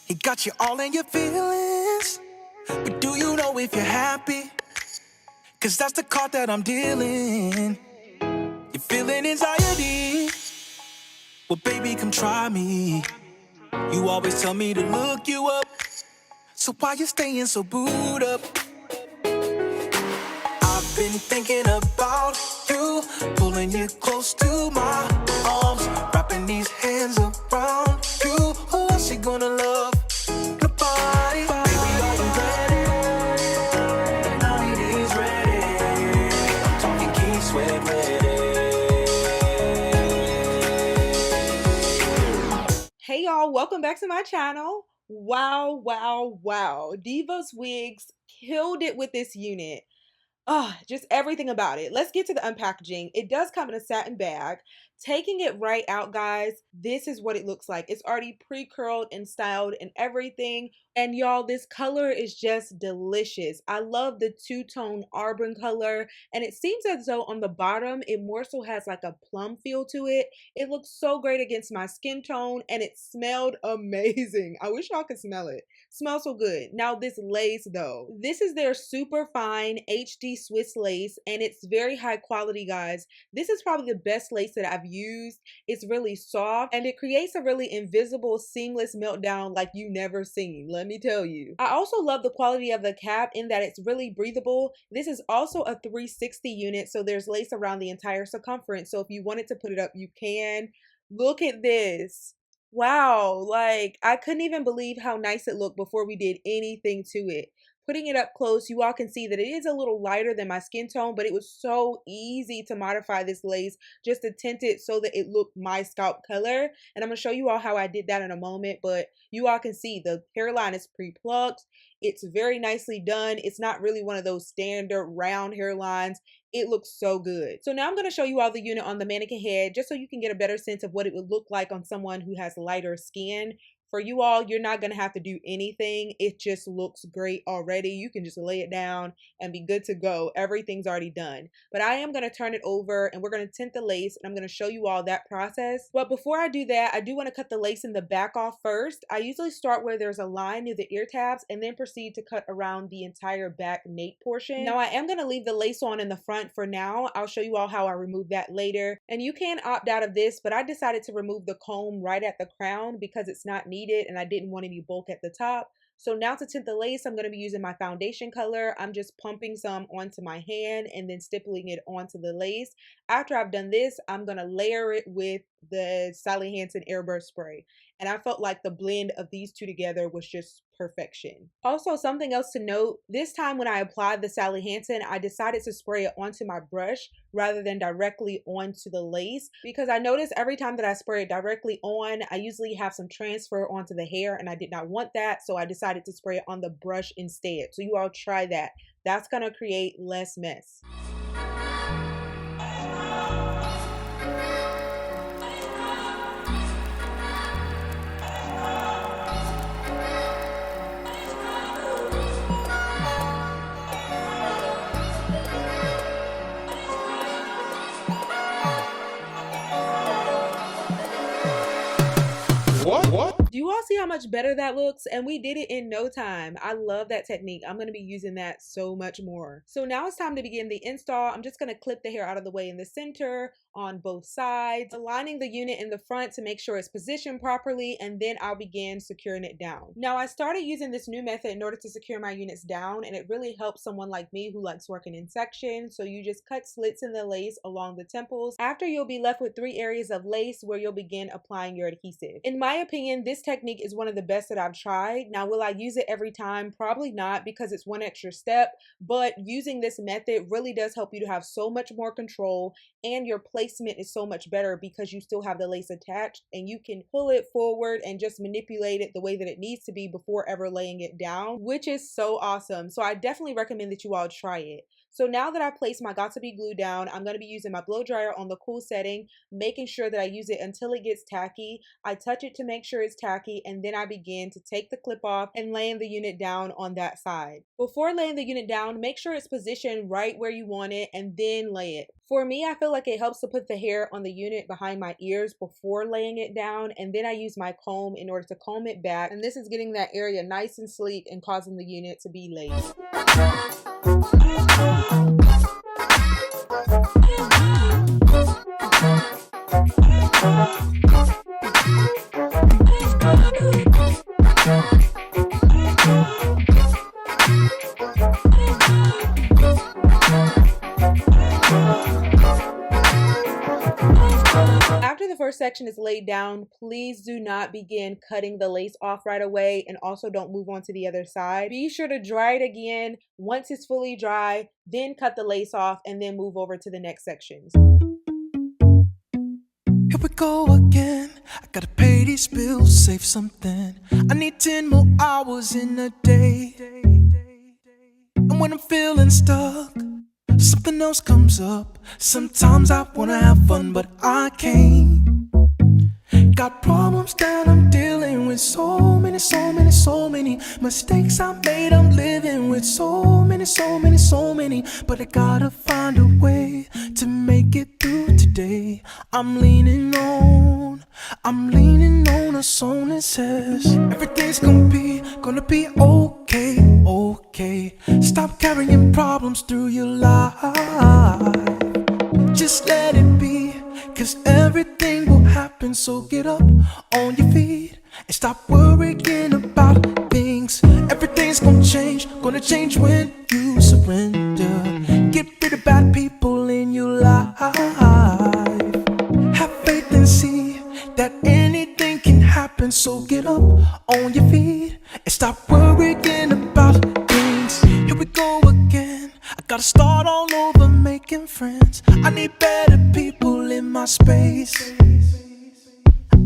He got you all in your feelings, but do you know if you're happy? Cause that's the card that I'm dealing. You're feeling anxiety? Well, baby, come try me. You always tell me to look you up, so why you staying so booed up? I've been thinking about you, pulling you close to my arms, wrapping these hands around you. Who else you gonna love? Nobody. Baby, are you ready? The night is ready. I'm talking key sweat ready. Hey y'all, welcome back to my channel. Wow. Divaswigs killed it with this unit. Just everything about it. Let's get to the unpackaging. It does come in a satin bag. Taking it right out, guys, this is what it looks like. It's already pre-curled and styled and everything. And y'all, this color is just delicious. I love the two-tone auburn color. And it seems as though on the bottom, it more so has like a plum feel to it. It looks so great against my skin tone and it smelled amazing. I wish y'all could smell it. Smells so good. Now this lace though, this is their super fine HD Swiss lace and it's very high quality, guys. This is probably the best lace that I've used. It's really soft and it creates a really invisible seamless meltdown like you never seen, let me tell you. I also love the quality of the cap in that it's really breathable. This is also a 360 unit, so there's lace around the entire circumference, so if you wanted to put it up you can. Look at this. Wow, like I couldn't even believe how nice it looked before we did anything to it. Putting it up close, you all can see that it is a little lighter than my skin tone, but it was so easy to modify this lace just to tint it so that it looked my scalp color. And I'm gonna show you all how I did that in a moment, but you all can see the hairline is pre-plucked. It's very nicely done. It's not really one of those standard round hairlines. It looks so good. So now I'm going to show you all the unit on the mannequin head just so you can get a better sense of what it would look like on someone who has lighter skin. For you all, you're not going to have to do anything. It just looks great already. You can just lay it down and be good to go. Everything's already done. But I am going to turn it over and we're going to tint the lace and I'm going to show you all that process. But before I do that, I do want to cut the lace in the back off first. I usually start where there's a line near the ear tabs and then proceed to cut around the entire back nape portion. Now I am going to leave the lace on in the front for now. I'll show you all how I remove that later. And you can opt out of this, but I decided to remove the comb right at the crown because it's not needed and I didn't want any bulk at the top. So now to tint the lace, I'm going to be using my foundation color. I'm just pumping some onto my hand and then stippling it onto the lace. After I've done this, I'm going to layer it with the Hansen Airbrush spray. And I felt like the blend of these two together was just perfection. Also, something else to note, this time when I applied the Hansen, I decided to spray it onto my brush rather than directly onto the lace because I noticed every time that I spray it directly on, I usually have some transfer onto the hair and I did not want that. So I decided to spray it on the brush instead. So you all try that. That's gonna create less mess. What? Do you all see how much better that looks? And we did it in no time. I love that technique. I'm going to be using that so much more. So now it's time to begin the install. I'm just going to clip the hair out of the way in the center on both sides, aligning the unit in the front to make sure it's positioned properly, and then I'll begin securing it down. Now I started using this new method in order to secure my units down, and it really helps someone like me who likes working in sections. So you just cut slits in the lace along the temples. After, you'll be left with 3 areas of lace where you'll begin applying your adhesive. In my opinion, this technique is one of the best that I've tried. Now, will I use it every time? Probably not, because it's one extra step, but using this method really does help you to have so much more control, and your placement is so much better because you still have the lace attached and you can pull it forward and just manipulate it the way that it needs to be before ever laying it down, which is so awesome. So I definitely recommend that you all try it. So now that I placed my Got2b glue down, I'm going to be using my blow dryer on the cool setting, making sure that I use it until it gets tacky. I touch it to make sure it's tacky, and then I begin to take the clip off and laying the unit down on that side. Before laying the unit down, make sure it's positioned right where you want it and then lay it. For me, I feel like it helps to put the hair on the unit behind my ears before laying it down, and then I use my comb in order to comb it back, and this is getting that area nice and sleek and causing the unit to be laid. After the first section is laid down, please do not begin cutting the lace off right away, and also don't move on to the other side. Be sure to dry it again. Once it's fully dry, then cut the lace off and then move over to the next sections. Here we go again. I gotta pay these bills, save something. I need 10 more hours in a day. And when I'm feeling stuck, something else comes up. Sometimes I wanna have fun, but I can't. Got problems that I'm dealing with. So many mistakes I made. I'm living with so many. But I gotta find a way to make it through today. I'm leaning on a song that says everything's gonna be okay. Stop carrying problems through your life. Just let it be, 'cause everything will happen. So get up on your feet and stop worrying about things. Everything's gonna change when you surrender. Get rid of bad people in your life. Have faith and see that anything can happen. So get up on your feet and stop worrying about things. Here we go again. I gotta start all over making friends. I need better people in my space.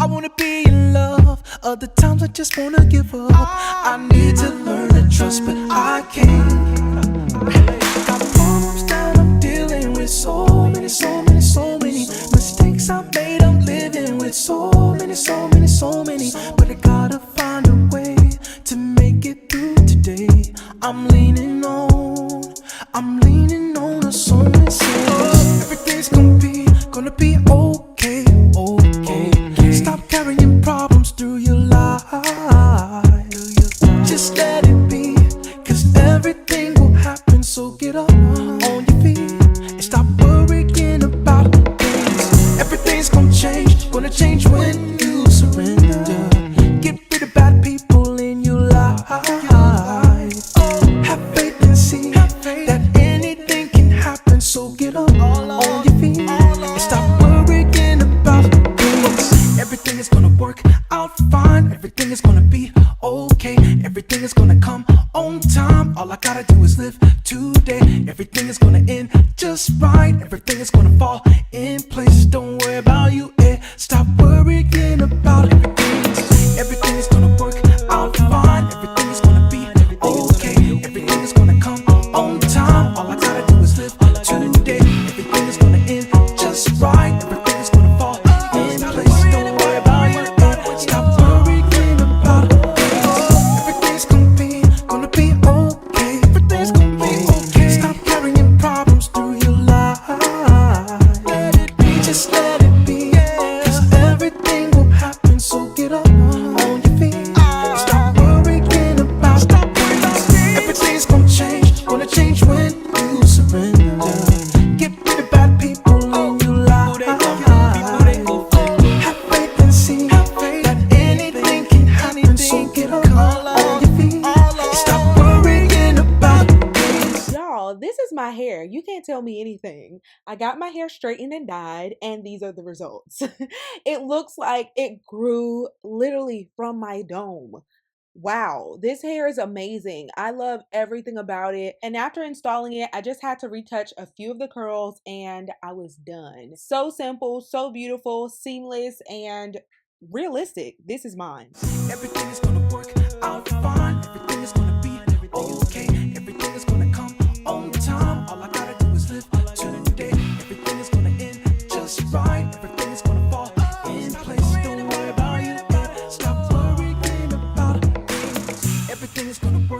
I wanna be in love. Other times I just wanna give up. I need to learn to trust, but I can't. Got problems that I'm dealing with. So many mistakes I made. I'm living with so many. But I gotta find a way to make it through today. I'm leaning on a song that says everything's gonna be okay. Stop carrying problems through your life. Just let it be, 'cause everything will happen. So get up on your feet and stop worrying about things. Everything's gonna change when you surrender. Get rid of bad people in your life. Have faith and see that anything can happen. So get up on your feet and stop worrying about things. Everything is gonna work out fine. Everything is gonna be okay. Everything is gonna come on time. All I gotta do is live today. Everything is gonna end just right. Everything is gonna fall in place. Don't worry about you, stop worrying about everything. Everything is gonna work out fine. Everything is gonna be okay. Everything is gonna come on time. All I gotta do is live today. Everything is gonna end just right. Everything is gonna fall in place. Don't worry about you, stop worrying about it. Everything's gonna be okay. Everything's gonna be okay. Stop carrying problems through your life. Let it be, just let it be, 'cause everything will happen. So get up on your feet. Stop worrying about things. Everything's gonna change when you surrender. Get rid of bad people in your life. Have faith and see that anything can happen. So get up on your feet and stop worrying about things. Y'all, this is my hair. You can't tell me anything. I got my hair straightened and dyed, and these are the results. It looks like it grew literally from my dome. Wow, this hair is amazing. I love everything about it. And after installing it, I just had to retouch a few of the curls and I was done. So simple, so beautiful, seamless, and realistic. This is mine. Everything is gonna work out fine. Everything is gonna be okay. Everything is gonna come on time. All I got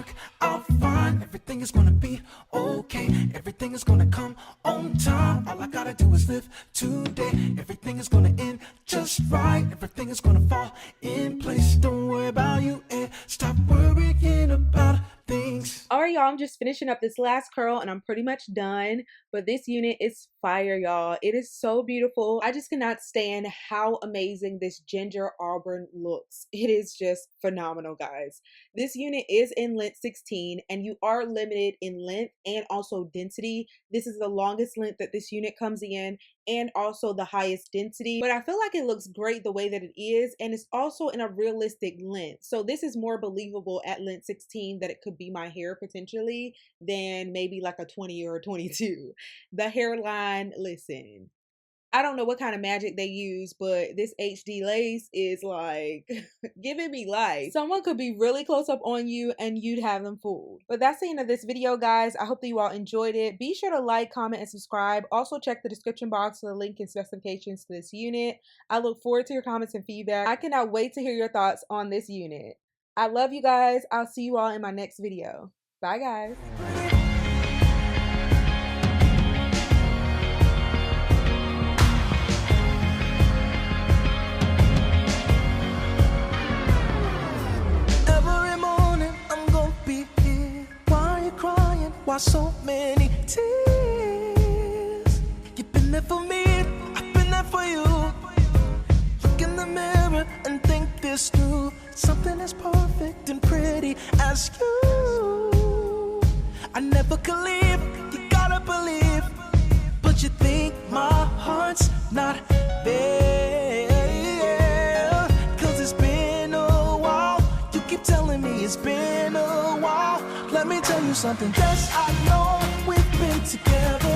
work out fine. Everything is gonna be okay. Everything is gonna come on time. All I gotta do is live today. Everything is gonna end just right. Everything is gonna fall in place. Don't worry about you and stop worrying about things. All right, y'all, I'm just finishing up this last curl and I'm pretty much done. But this unit is fire, y'all. It is so beautiful. I just cannot stand how amazing this ginger auburn looks. It is just phenomenal, guys. This unit is in length 16 and you are limited in length and also density. This is the longest length that this unit comes in and also the highest density. But I feel like it looks great the way that it is, and it's also in a realistic length. So this is more believable at length 16 that it could be my hair potentially than maybe like a 20 or a 22. The hairline, listen, I don't know what kind of magic they use, but this HD lace is like giving me life. Someone could be really close up on you and you'd have them fooled. But that's the end of this video, guys. I hope that you all enjoyed it. Be sure to like, comment, and subscribe. Also check the description box for the link and specifications to this unit. I look forward to your comments and feedback. I cannot wait to hear your thoughts on this unit. I love you guys. I'll see you all in my next video. Bye, guys. Why so many tears? You've been there for me, I've been there for you. Look in the mirror and think this through. Something as perfect and pretty as you, I never could leave, you gotta believe. But you think my heart's not there, 'cause it's been a while. You keep telling me it's been a while. Let me tell you something, yes, I know we've been together